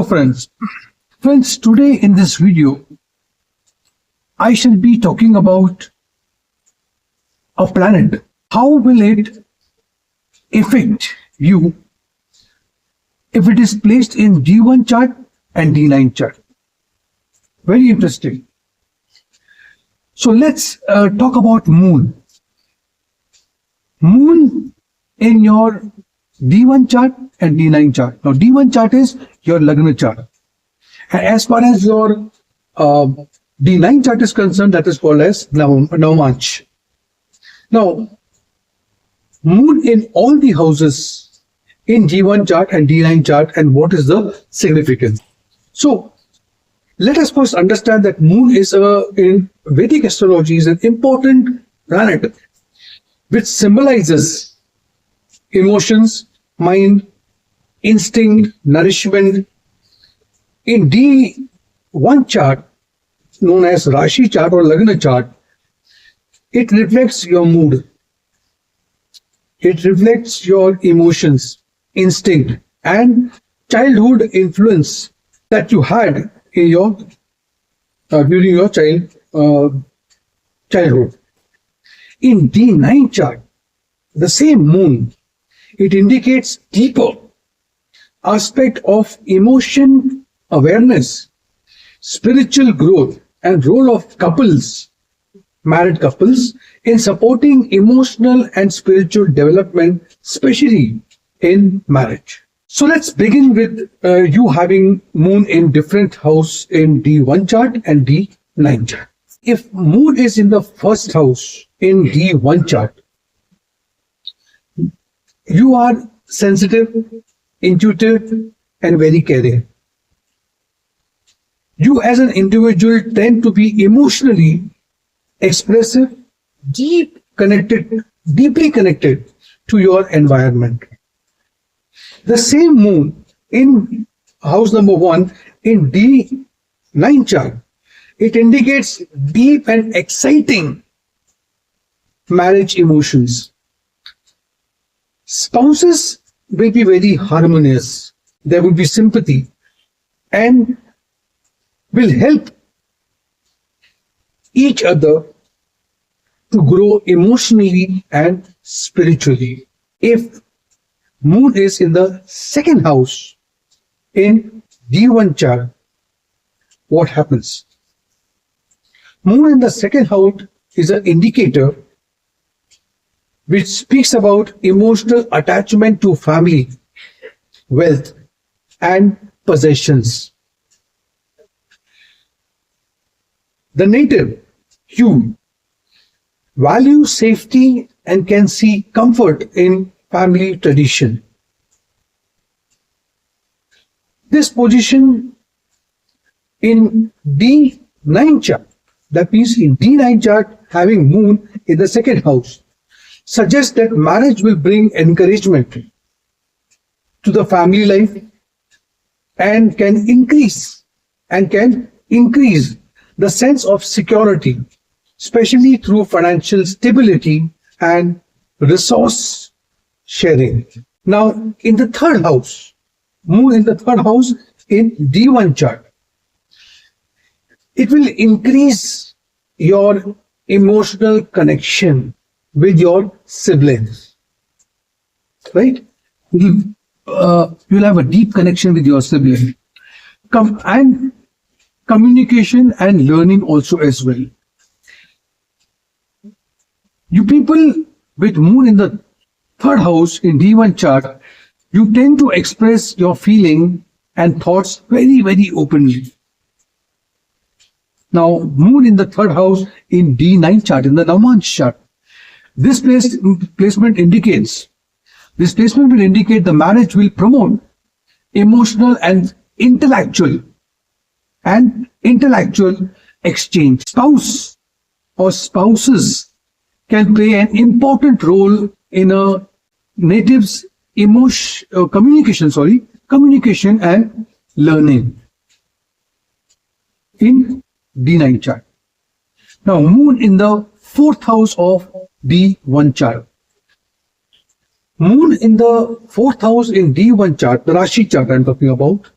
Hello friends. Friends, today in this video, I shall be talking about a planet. How will it affect you if it is placed in D1 chart and D9 chart? Very interesting. So let's talk about Moon. Moon in your D1 chart and D9 chart. Now D1 chart is your Lagna chart. And as far as your D9 chart is concerned, that is called as Navamsa. Now, Moon in all the houses in D1 chart and D9 chart, and what is the significance? So, let us first understand that Moon is in Vedic astrology is an important planet which symbolizes emotions, mind, instinct, nourishment. In D1 chart, known as Rashi chart or Lagna chart, it reflects your mood. It reflects your emotions, instinct, and childhood influence that you had in your during your childhood. In D9 chart, the same moon, it indicates deeper aspect of emotion awareness, spiritual growth, and role of couples, married couples, in supporting emotional and spiritual development, especially in marriage. So let's begin with you having Moon in different house in D1 chart and D9 chart. If Moon is in the first house in D1 chart, you are sensitive, intuitive, and very caring. You as an individual tend to be emotionally expressive, deeply connected to your environment. The same Moon in house number 1 in D9 chart, it indicates deep and exciting marriage emotions. Spouses will be very harmonious. There will be sympathy and will help each other to grow emotionally and spiritually. If Moon is in the second house in D1 chart, what happens? Moon in the second house is an indicator which speaks about emotional attachment to family, wealth, and possessions. The native hue values safety and can see comfort in family tradition. This position in D9 chart, that means in D9 chart having Moon in the second house, suggests that marriage will bring encouragement to the family life and can increase the sense of security, especially through financial stability and resource sharing. Now, in the third house, Moon in the third house in D1 chart, it will increase your emotional connection with your siblings, right? You'll have a deep connection with your sibling. And communication and learning also as well. You people with Moon in the third house in D1 chart, you tend to express your feeling and thoughts very, very openly. Now, Moon in the third house in D9 chart, in the Navamsa chart, this placement will indicate the marriage will promote emotional and intellectual exchange. Spouse or spouses can play an important role in a native's communication and learning in D9 chart. Now, Moon in the fourth house of D1 chart. Moon in the fourth house in D1 chart, the Rashi chart I'm talking about,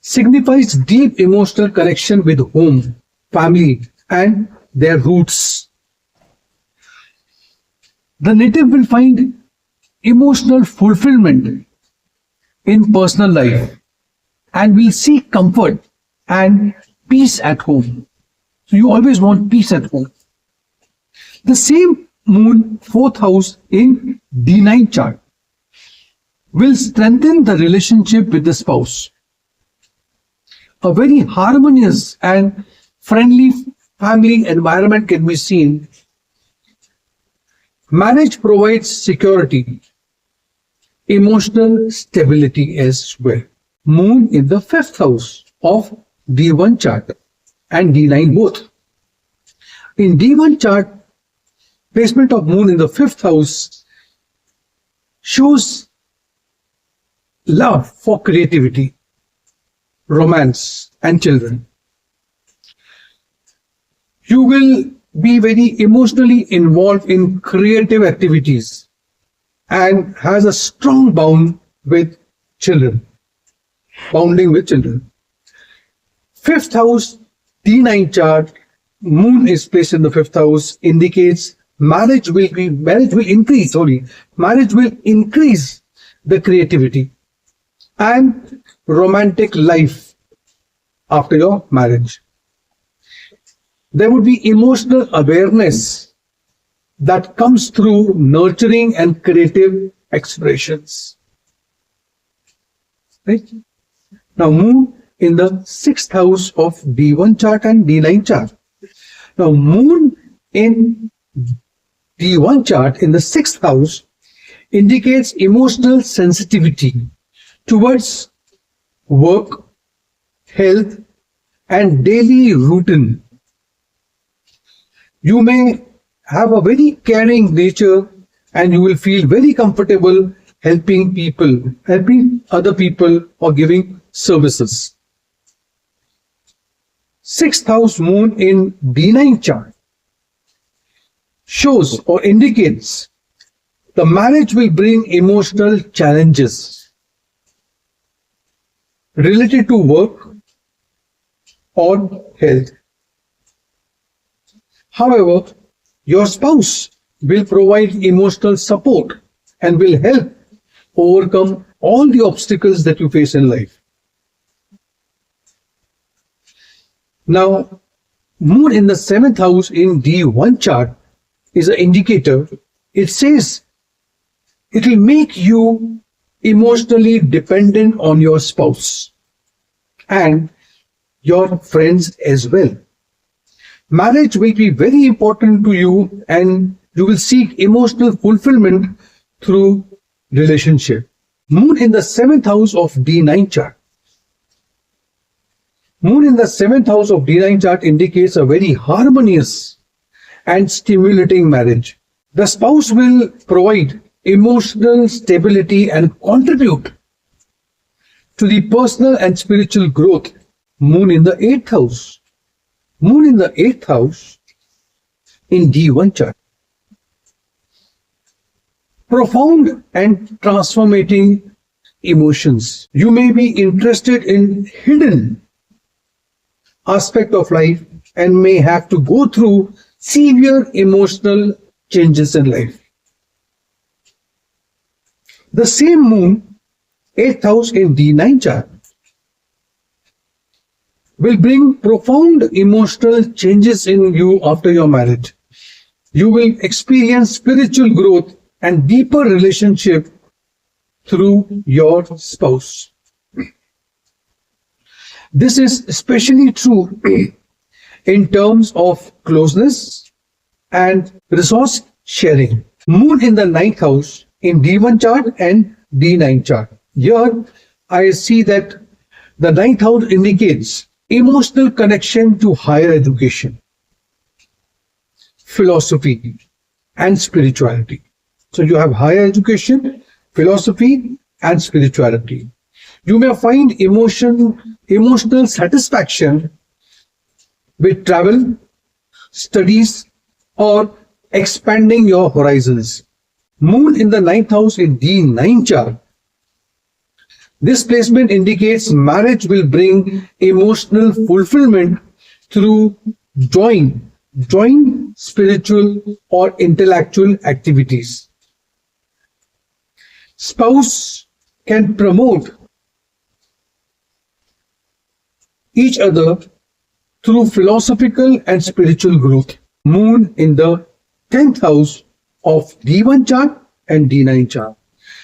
signifies deep emotional connection with home, family, and their roots. The native will find emotional fulfillment in personal life and will seek comfort and peace at home. So you always want peace at home. The same moon, fourth house in D9 chart will strengthen the relationship with the spouse. A very harmonious and friendly family environment can be seen. Marriage provides security, emotional stability as well. Moon in the fifth house of D1 chart and D9 both. In D1 chart, placement of moon in the fifth house shows love for creativity, romance, and children. You will be very emotionally involved in creative activities and has a strong bond with children, bonding with children. Fifth house, D9 chart, moon is placed in the fifth house, indicates marriage will increase the creativity and romantic life after your marriage. There would be emotional awareness that comes through nurturing and creative expressions. Right? Now, moon in the sixth house of D1 chart and D9 chart. Now, moon in D1 chart in the sixth house indicates emotional sensitivity towards work, health, and daily routine. You may have a very caring nature and you will feel very comfortable helping other people or giving services. Sixth house moon in D9 chart shows or indicates the marriage will bring emotional challenges related to work or health. However, your spouse will provide emotional support and will help overcome all the obstacles that you face in life. Now, moon in the seventh house in D1 chart is an indicator. It says it will make you emotionally dependent on your spouse and your friends as well. Marriage will be very important to you and you will seek emotional fulfillment through relationship. Moon in the seventh house of D9 chart. Moon in the seventh house of D9 chart indicates a very harmonious and stimulating marriage. The spouse will provide emotional stability and contribute to the personal and spiritual growth. Moon in the eighth house. Moon in the eighth house in D1 chart. Profound and transformating emotions. You may be interested in hidden aspect of life and may have to go through severe emotional changes in life. The same moon, 8th house in D9 chart, will bring profound emotional changes in you after your marriage. You will experience spiritual growth and deeper relationship through your spouse. This is especially true in terms of closeness and resource sharing. Moon in the 9th house in D1 chart and D9 chart. Here I see that the 9th house indicates emotional connection to higher education, philosophy, and spirituality. So you have higher education, philosophy, and spirituality. You may find emotional satisfaction with travel, studies, or expanding your horizons. Moon in the 9th house in D9 chart This placement indicates marriage will bring emotional fulfillment through joint spiritual or intellectual activities. Spouse can promote each other through philosophical and spiritual growth. Moon in the 10th house of D1 chart and D9 chart.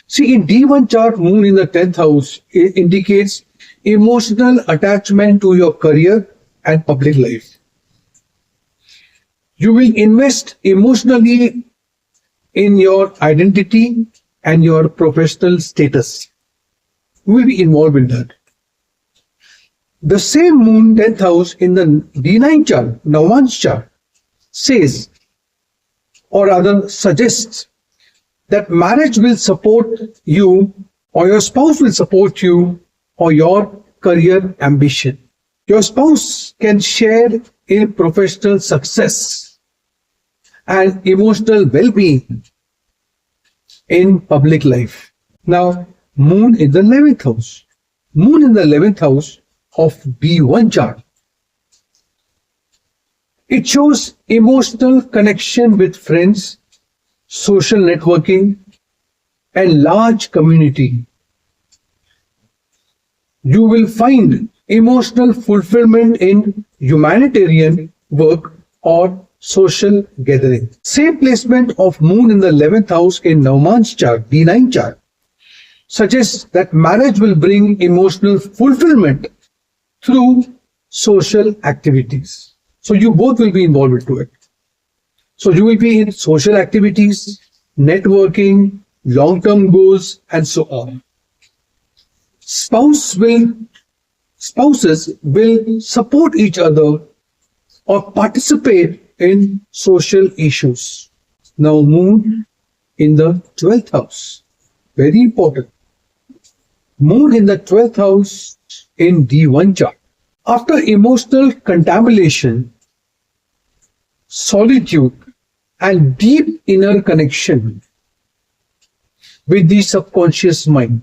See, in D1 chart, moon in the 10th house indicates emotional attachment to your career and public life. You will invest emotionally in your identity and your professional status. You will be involved in that. The same moon 10th house in the D9 chart, Navamsa chart, says or rather suggests that marriage will support you or your spouse will support you or your career ambition. Your spouse can share in professional success and emotional well-being in public life. Now, moon in the 11th house. Moon in the 11th house of D1 chart. It shows emotional connection with friends, social networking, and large community. You will find emotional fulfillment in humanitarian work or social gathering. Same placement of moon in the 11th house in Navamsa chart, D9 chart, suggests that marriage will bring emotional fulfillment through social activities. So you both will be involved into it. So you will be in social activities, networking, long-term goals, and so on. Spouses will support each other or participate in social issues. Now, moon in the 12th house. Very important. Moon in the 12th house in D1 chart. After emotional contamination, solitude, and deep inner connection with the subconscious mind,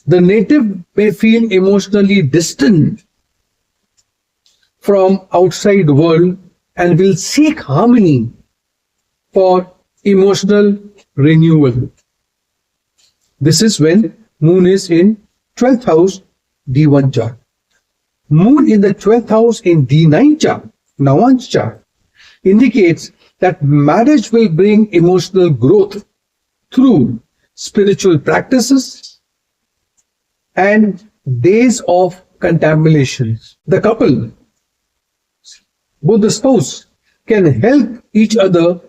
the native may feel emotionally distant from outside world and will seek harmony for emotional renewal. This is when moon is in 12th house D1 chart. Moon in the 12th house in D9 chart, Navamsa chart, indicates that marriage will bring emotional growth through spiritual practices and days of contemplation. The couple, both the spouse, can help each other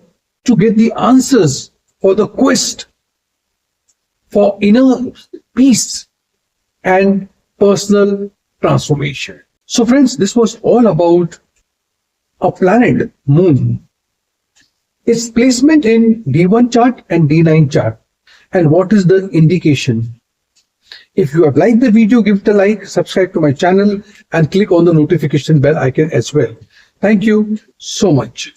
to get the answers for the quest for inner peace and personal transformation. So friends, this was all about a planet, moon, its placement in D1 chart and D9 chart, and what is the indication. If you have liked the video, give it a like, subscribe to my channel, and click on the notification bell icon as well. Thank you so much.